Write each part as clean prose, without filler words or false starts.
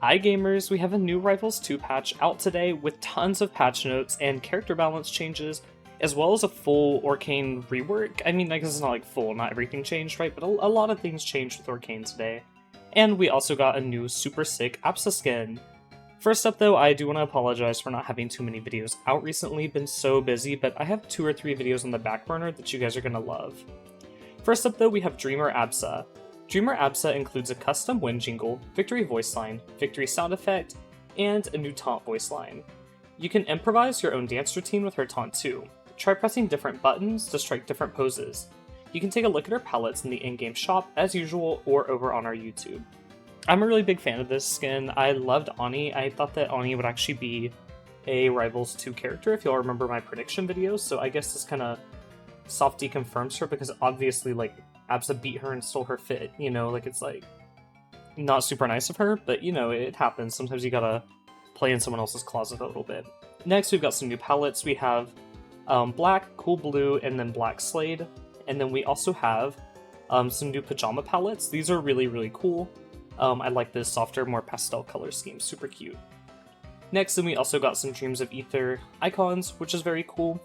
Hi gamers, we have a new Rivals 2 patch out today with tons of patch notes and character balance changes, as well as a full Orcane rework. I mean, I guess it's not like full, not everything changed, right? But a lot of things changed with Orcane today. And we also got a new super sick Apsa skin. First up though, I do want to apologize for not having too many videos out recently, been so busy, but I have 2 or 3 videos on the back burner that you guys are gonna love. First up though, we have Dreamer Absa. Dreamer Absa includes a custom win jingle, victory voice line, victory sound effect, and a new taunt voice line. You can improvise your own dance routine with her taunt too. Try pressing different buttons to strike different poses. You can take a look at her palettes in the in-game shop as usual or over on our YouTube. I'm a really big fan of this skin. I loved Ani. I thought that Ani would actually be a Rivals 2 character if y'all remember my prediction videos, so I guess this kind of softy confirms her because obviously like Absa beat her and stole her fit, you know, like it's like not super nice of her, but you know, it happens. Sometimes you gotta play in someone else's closet a little bit. Next, we've got some new palettes. We have black, cool blue, and then black Slade. And then we also have some new pajama palettes. These are really, really cool. I like this softer, more pastel color scheme, super cute. Next, then we also got some Dreams of Ether icons, which is very cool.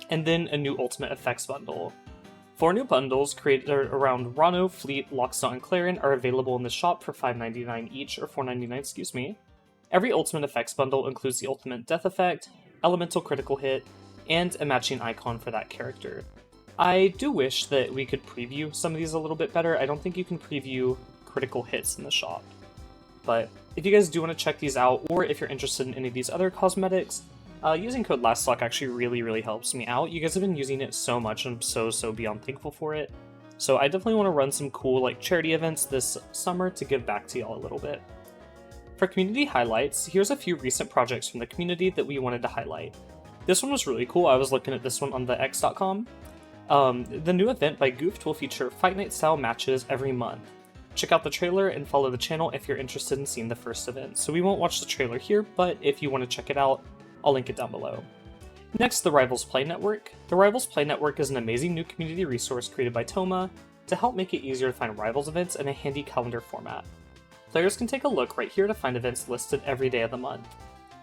And then a new Ultimate Effects bundle. 4 new bundles created around Rano, Fleet, Lockstone, and Clarin are available in the shop for $5.99 each, or $4.99, excuse me. Every Ultimate Effects bundle includes the Ultimate Death Effect, Elemental Critical Hit, and a matching icon for that character. I do wish that we could preview some of these a little bit better. I don't think you can preview critical hits in the shop. But if you guys do want to check these out, or if you're interested in any of these other cosmetics, using code LASTLOCK actually really helps me out. You guys have been using it so much, and I'm so beyond thankful for it. So I definitely want to run some cool like charity events this summer to give back to y'all a little bit. For community highlights, here's a few recent projects from the community that we wanted to highlight. This one was really cool. I was looking at this one on the X.com. The new event by Goofed will feature Fight Night style matches every month. Check out the trailer and follow the channel if you're interested in seeing the first event. So we won't watch the trailer here, but if you want to check it out, I'll link it down below. Next, the Rivals Play Network. The Rivals Play Network is an amazing new community resource created by Toma to help make it easier to find Rivals events in a handy calendar format. Players can take a look right here to find events listed every day of the month.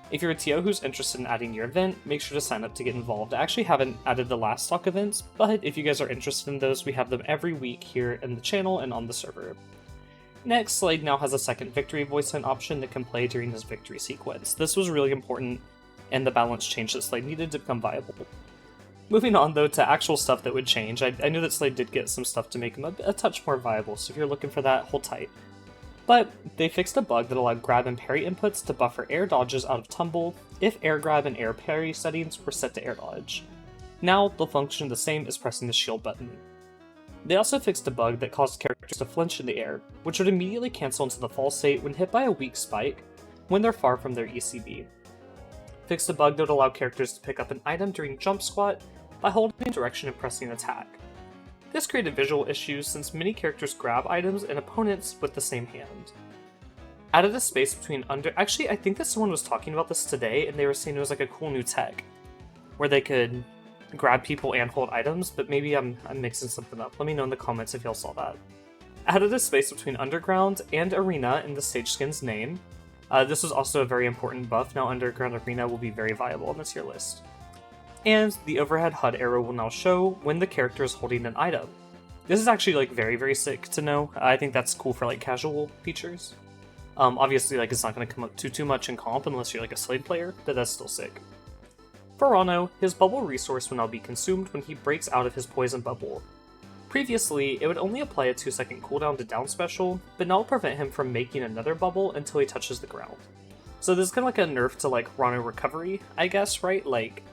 If you're a TO who's interested in adding your event, make sure to sign up to get involved. I actually haven't added the last stock events, but if you guys are interested in those, we have them every week here in the channel and on the server. Next, Slade now has a second victory voice line option that can play during his victory sequence. This was really important and the balance change that Slade needed to become viable. Moving on though to actual stuff that would change, I knew that Slade did get some stuff to make him a touch more viable, so if you're looking for that, hold tight. But they fixed a bug that allowed grab and parry inputs to buffer air dodges out of tumble if air grab and air parry settings were set to air dodge. Now they'll function the same as pressing the shield button. They also fixed a bug that caused characters to flinch in the air, which would immediately cancel into the fall state when hit by a weak spike when they're far from their ECB. Fixed a bug that would allow characters to pick up an item during jump squat by holding direction and pressing attack. This created visual issues since many characters grab items and opponents with the same hand. Added a space between actually I think that someone was talking about this today and they were saying it was like a cool new tech where they could grab people and hold items, but maybe I'm mixing something up. Let me know in the comments if y'all saw that. Added a space between Underground and Arena in the stage skin's name. This was also a very important buff. Now Underground Arena will be very viable on the tier list. And the overhead HUD arrow will now show when the character is holding an item. This is actually like very sick to know. I think that's cool for like casual features. Obviously like it's not going to come up too much in comp unless you're like a Slade player, but that's still sick. For Rano, his bubble resource will now be consumed when he breaks out of his poison bubble. Previously, it would only apply a 2-second cooldown to down special, but now will prevent him from making another bubble until he touches the ground. So this is kind of like a nerf to like Rano recovery, I guess, right? Like,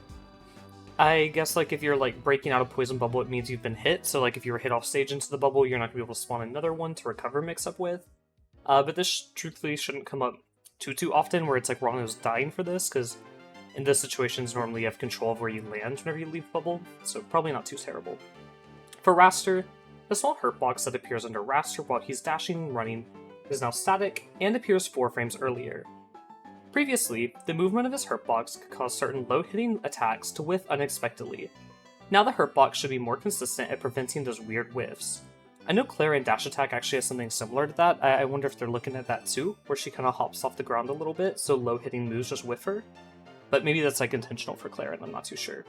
I guess like if you're like breaking out a poison bubble, it means you've been hit, so like if you were hit off stage into the bubble, you're not going to be able to spawn another one to recover mix up with. But this truthfully shouldn't come up too often where it's like Rano's dying for this, because in those situations, normally you have control of where you land whenever you leave bubble, so probably not too terrible. For Raster, the small hurt box that appears under Raster while he's dashing and running is now static and appears 4 frames earlier. Previously, the movement of his hurt box could cause certain low-hitting attacks to whiff unexpectedly. Now the hurt box should be more consistent at preventing those weird whiffs. I know Clara in Dash Attack actually has something similar to that. I wonder if they're looking at that too, where she kind of hops off the ground a little bit, so low hitting moves just whiff her. But maybe that's like intentional for Clara, and I'm not too sure.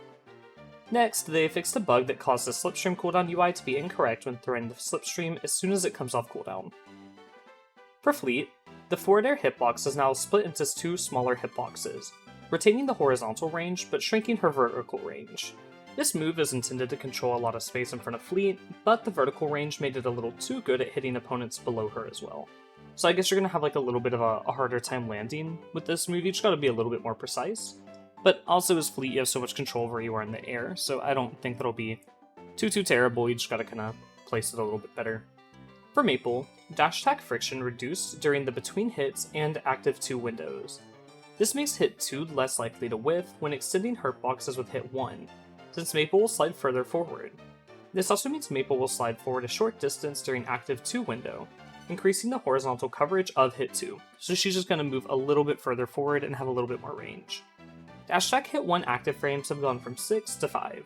Next, they fixed a bug that caused the Slipstream cooldown UI to be incorrect when throwing the Slipstream as soon as it comes off cooldown. For Fleet, the forward air hitbox is now split into 2 smaller hitboxes, retaining the horizontal range but shrinking her vertical range. This move is intended to control a lot of space in front of Fleet, but the vertical range made it a little too good at hitting opponents below her as well. So I guess you're going to have like a little bit of a harder time landing with this move. You just got to be a little bit more precise. But also as Fleet, you have so much control over where you are in the air, so I don't think that'll be too terrible. You just got to kind of place it a little bit better. For Maple, Dash Attack friction reduced during the between hits and active 2 windows. This makes hit 2 less likely to whiff when extending hurt boxes with hit 1, since Maple will slide further forward. This also means Maple will slide forward a short distance during active 2 window, increasing the horizontal coverage of hit 2, so she's just going to move a little bit further forward and have a little bit more range. Dash Attack hit 1 active frames have gone from 6 to 5.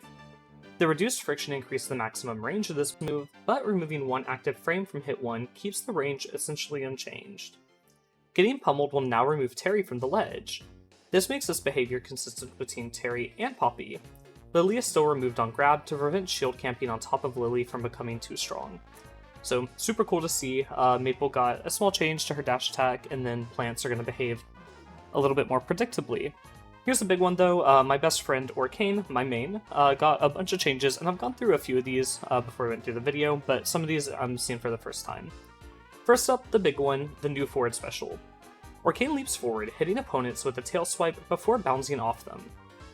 The reduced friction increased the maximum range of this move, but removing 1 active frame from hit 1 keeps the range essentially unchanged. Getting pummeled will now remove Terry from the ledge. This makes this behavior consistent between Terry and Poppy. Lily is still removed on grab to prevent shield camping on top of Lily from becoming too strong. So super cool to see. Maple got a small change to her dash attack, and then plants are going to behave a little bit more predictably. Here's a big one though. My best friend Orcane, my main, got a bunch of changes, and I've gone through a few of these before we went through the video, but some of these I'm seeing for the first time. First up, the big one, the new forward special. Orcane leaps forward, hitting opponents with a tail swipe before bouncing off them.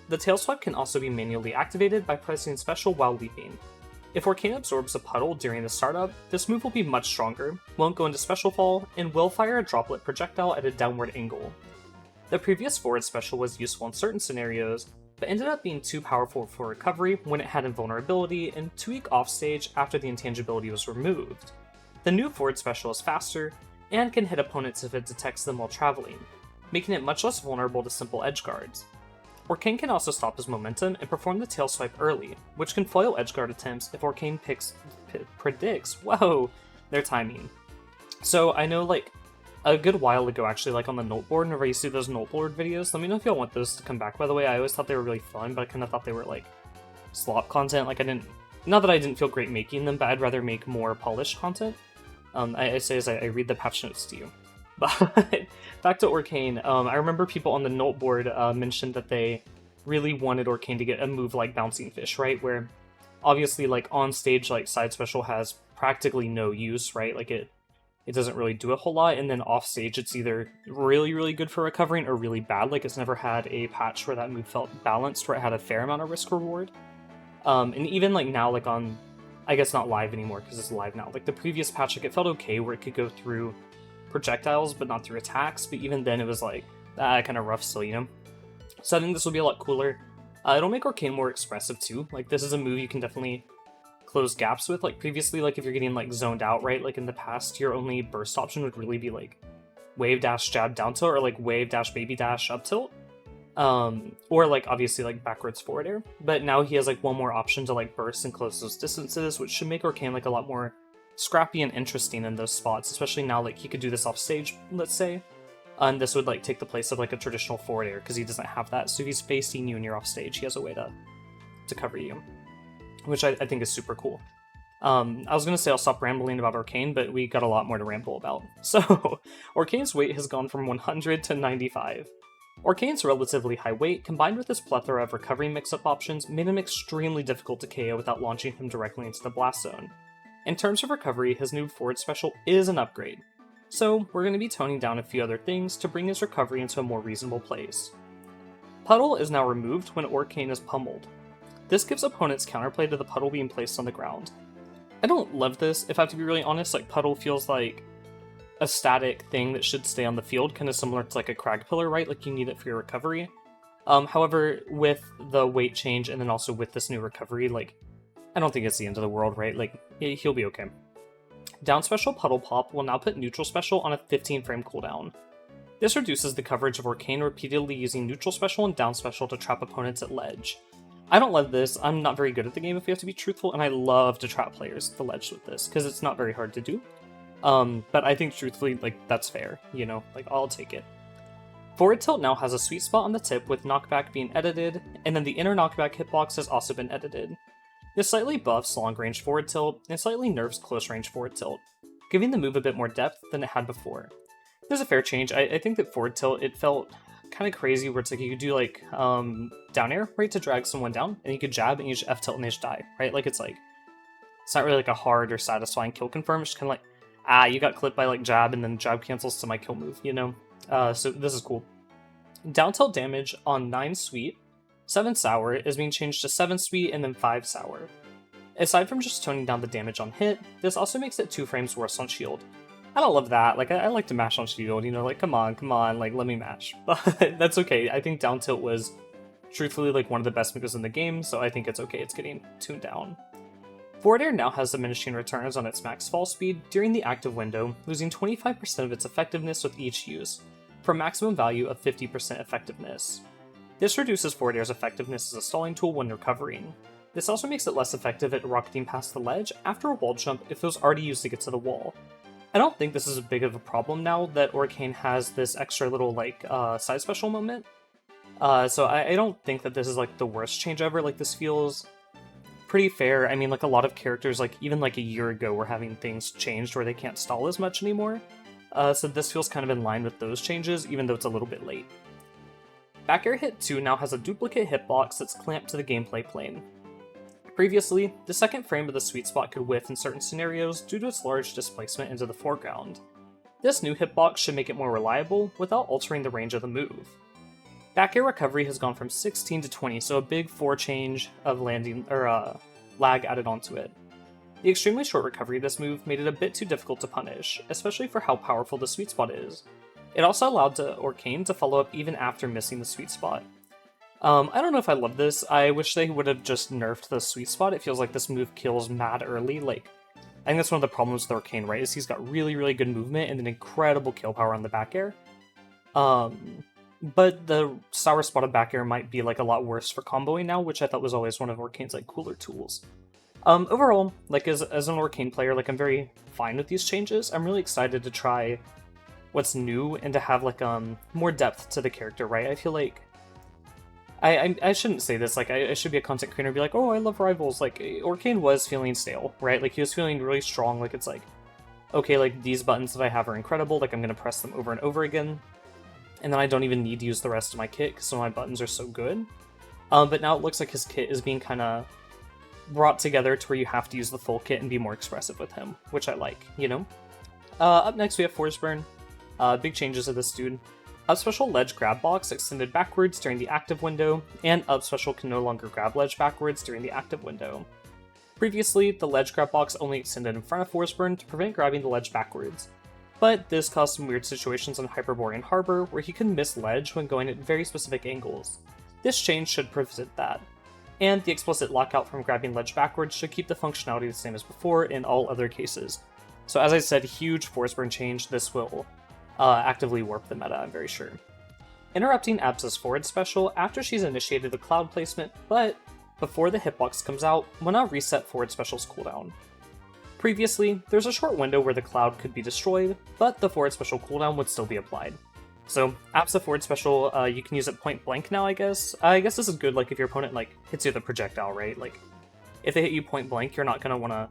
The tail swipe can also be manually activated by pressing special while leaping. If Orcane absorbs a puddle during the startup, this move will be much stronger, won't go into special fall, and will fire a droplet projectile at a downward angle. The previous forward special was useful in certain scenarios, but ended up being too powerful for recovery when it had invulnerability and too weak offstage after the intangibility was removed. The new forward special is faster, and can hit opponents if it detects them while traveling, making it much less vulnerable to simple edge guards. Orcane can also stop his momentum and perform the tail swipe early, which can foil edgeguard attempts if Orcane predicts their timing. So I know like a good while ago actually, like on the note board, whenever I used to do those note board videos, let me know if y'all want those to come back by the way. I always thought they were really fun, but I kind of thought they were like slop content. Like not that I didn't feel great making them, but I'd rather make more polished content. I say as I read the patch notes to you. But back to Orcane, I remember people on the note board mentioned that they really wanted Orcane to get a move like Bouncing Fish, right? Where obviously like on stage, like side special has practically no use, right? Like it doesn't really do a whole lot, and then off stage it's either really good for recovering or really bad. Like it's never had a patch where that move felt balanced, where it had a fair amount of risk reward. And even like now, like on, I guess not live anymore because it's live now. Like the previous patch, like it felt okay where it could go through projectiles but not through attacks, but even then it was like kind of rough still, you know? So I think this will be a lot cooler. It'll make Orcane more expressive too. Like this is a move you can definitely close gaps with. Like previously, like if you're getting like zoned out, right, like in the past your only burst option would really be like wave dash jab down tilt, or like wave dash baby dash up tilt, or like obviously like backwards forward air. But now he has like one more option to like burst and close those distances, which should make Orcane like a lot more scrappy and interesting in those spots, especially now like he could do this off stage, let's say, and this would like take the place of like a traditional forward air because he doesn't have that. So if he's facing you and you're off stage, he has a way to cover you, which I think is super cool. I was gonna say I'll stop rambling about Orcane, but we got a lot more to ramble about. So Orcane's weight has gone from 100 to 95. Orcane's relatively high weight, combined with his plethora of recovery mix-up options, made him extremely difficult to KO without launching him directly into the blast zone. In terms of recovery, his new forward special is an upgrade, so we're going to be toning down a few other things to bring his recovery into a more reasonable place. Puddle is now removed when Orcane is pummeled. This gives opponents counterplay to the puddle being placed on the ground. I don't love this, if I have to be really honest. Like puddle feels like a static thing that should stay on the field, kind of similar to like a crag pillar, right? Like you need it for your recovery. However, with the weight change and then also with this new recovery, like I don't think it's the end of the world, right? Like, he'll be okay. Down special Puddle Pop will now put neutral special on a 15 frame cooldown. This reduces the coverage of Orcane repeatedly using neutral special and down special to trap opponents at ledge. I don't love this. I'm not very good at the game if we have to be truthful, and I love to trap players at the ledge with this, because it's not very hard to do. But I think truthfully, like, that's fair, you know? Like, I'll take it. Forward tilt now has a sweet spot on the tip with knockback being edited, and then the inner knockback hitbox has also been edited. This slightly buffs long-range forward tilt, and slightly nerfs close-range forward tilt, giving the move a bit more depth than it had before. There's a fair change. I think that forward tilt, it felt kind of crazy where it's like you could do like down air, right, to drag someone down, and you could jab and you just F tilt and they just die, right? Like it's not really like a hard or satisfying kill confirm, it's just kind of like, you got clipped by like jab and then jab cancels to my kill move, you know? So this is cool. Down tilt damage on 9 sweet, 7 sour is being changed to 7 sweet and then 5 sour. Aside from just toning down the damage on hit, this also makes it 2 frames worse on shield. I don't love that, like I like to mash on shield, you know, like come on, like let me mash. But that's okay, I think down tilt was truthfully like one of the best moves in the game, so I think it's okay, it's getting tuned down. Forward air now has diminishing returns on its max fall speed during the active window, losing 25% of its effectiveness with each use, for a maximum value of 50% effectiveness. This reduces forward air's effectiveness as a stalling tool when recovering. This also makes it less effective at rocketing past the ledge after a wall jump if it was already used to get to the wall. I don't think this is a big of a problem now that Orcane has this extra little like side special moment. So I don't think that this is like the worst change ever. Like this feels pretty fair. I mean, like a lot of characters, like even like a year ago, were having things changed where they can't stall as much anymore. So this feels kind of in line with those changes, even though it's a little bit late. Back air hit 2 now has a duplicate hitbox that's clamped to the gameplay plane. Previously, the second frame of the sweet spot could whiff in certain scenarios due to its large displacement into the foreground. This new hitbox should make it more reliable without altering the range of the move. Back air recovery has gone from 16 to 20, so a big 4 change of landing or lag added onto it. The extremely short recovery of this move made it a bit too difficult to punish, especially for how powerful the sweet spot is. It also allowed Orcane to follow up even after missing the sweet spot. I don't know if I love this. I wish they would have just nerfed the sweet spot. It feels like this move kills mad early. Like, I think that's one of the problems with Orcane, right? Is he's got really, really good movement and an incredible kill power on the back air. But the sour spot of back air might be like a lot worse for comboing now, which I thought was always one of Orcane's like cooler tools. Overall, like as an Orcane player, like I'm very fine with these changes. I'm really excited to try what's new and to have like more depth to the character, right? I feel like I shouldn't say this, like I should be a content creator and be like, oh, I love Rivals. Like Orcane was feeling stale, right? Like he was feeling really strong, like it's like, okay, like these buttons that I have are incredible, like I'm gonna press them over and over again, and then I don't even need to use the rest of my kit because some of my buttons are so good. But now it looks like his kit is being kind of brought together to where you have to use the full kit and be more expressive with him, which I like, you know? Up next we have Force Burn. Big changes to this dude. Up special ledge grab box extended backwards during the active window, and up special can no longer grab ledge backwards during the active window. Previously, the ledge grab box only extended in front of Force Burn to prevent grabbing the ledge backwards, but this caused some weird situations on Hyperborean Harbor where he could miss ledge when going at very specific angles. This change should prevent that, and the explicit lockout from grabbing ledge backwards should keep the functionality the same as before in all other cases. So as I said, huge Force Burn change. This will actively warp the meta, I'm very sure. Interrupting Absa's forward special after she's initiated the cloud placement, but before the hitbox comes out, will now reset forward special's cooldown. Previously, there's a short window where the cloud could be destroyed, but the forward special cooldown would still be applied. So, Absa forward special, you can use it point blank now, I guess. I guess this is good, like, if your opponent, like, hits you with a projectile, right? Like, if they hit you point blank, you're not gonna wanna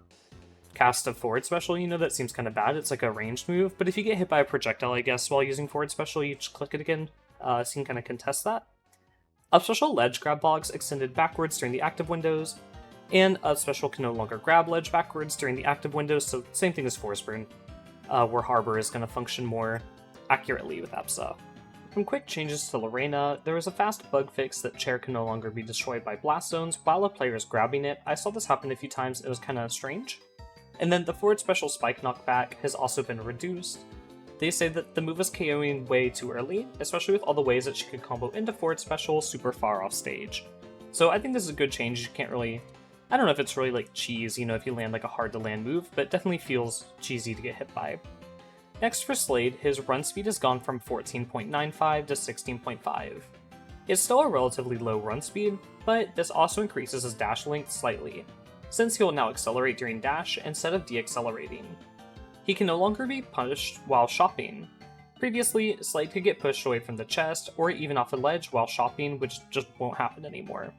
cast a forward special, you know, that seems kind of bad. It's like a ranged move, but if you get hit by a projectile, I guess, while using forward special, you just click it again, so you can kind of contest that. Up special ledge grab box extended backwards during the active windows, and up special can no longer grab ledge backwards during the active windows, so same thing as Force Burn, where Harbor is going to function more accurately with Absa. From quick changes to Lorena, there was a fast bug fix that chair can no longer be destroyed by blast zones while a player is grabbing it. I saw this happen a few times, it was kind of strange. And then the forward special spike knockback has also been reduced. They say that the move is KOing way too early, especially with all the ways that she could combo into forward special super far off stage. So I think this is a good change. You can't really, I don't know if it's really like cheese, you know, if you land like a hard to land move, but it definitely feels cheesy to get hit by. Next for Slade, his run speed has gone from 14.95 to 16.5. It's still a relatively low run speed, but this also increases his dash length slightly, since he will now accelerate during dash instead of deaccelerating. He can no longer be punished while shopping. Previously, Slade could get pushed away from the chest or even off a ledge while shopping, which just won't happen anymore.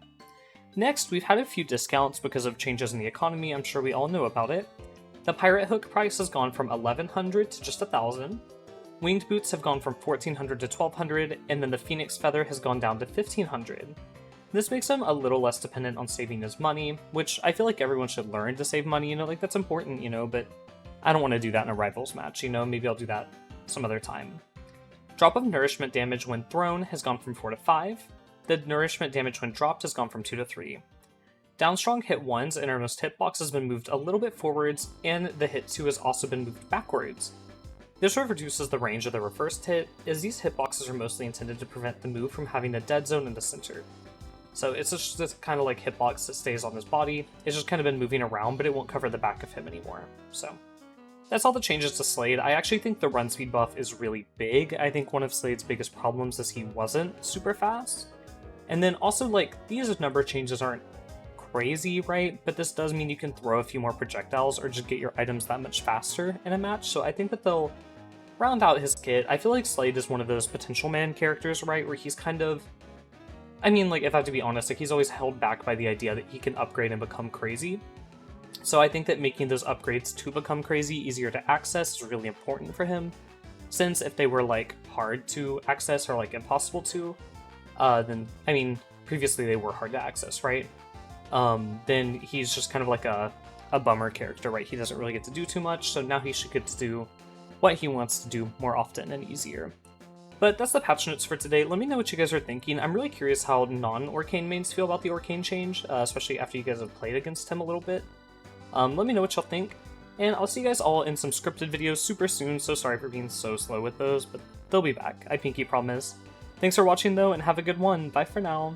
Next, we've had a few discounts because of changes in the economy. I'm sure we all know about it. The pirate hook price has gone from 1100 to just 1000. Winged boots have gone from 1400 to 1200, and then the phoenix feather has gone down to 1500. This makes him a little less dependent on saving his money, which I feel like everyone should learn to save money, like that's important, but I don't want to do that in a rivals match, maybe I'll do that some other time. Drop of nourishment damage when thrown has gone from 4 to 5. The nourishment damage when dropped has gone from 2 to 3. Downstrong hit 1's innermost hitbox has been moved a little bit forwards, and the hit 2 has also been moved backwards. This reduces the range of the reversed hit, as these hitboxes are mostly intended to prevent the move from having a dead zone in the center. So it's just this kind of like hitbox that stays on his body. It's just kind of been moving around, but it won't cover the back of him anymore. So that's all the changes to Slade. I actually think the run speed buff is really big. I think one of Slade's biggest problems is he wasn't super fast. And then also, these number changes aren't crazy, right? But this does mean you can throw a few more projectiles or just get your items that much faster in a match. So I think that they'll round out his kit. I feel like Slade is one of those potential man characters, right? Where he's kind of... if I have to be honest, he's always held back by the idea that he can upgrade and become crazy. So I think that making those upgrades to become crazy easier to access is really important for him. Since if they were, hard to access or, impossible to, then, previously they were hard to access, right? Then he's just kind of like a bummer character, right? He doesn't really get to do too much, so now he should get to do what he wants to do more often and easier. But that's the patch notes for today. Let me know what you guys are thinking. I'm really curious how non-Orcane mains feel about the Orcane change, especially after you guys have played against him a little bit. Let me know what y'all think, and I'll see you guys all in some scripted videos super soon, so sorry for being so slow with those, but they'll be back, I pinky promise. Thanks for watching though, and have a good one. Bye for now.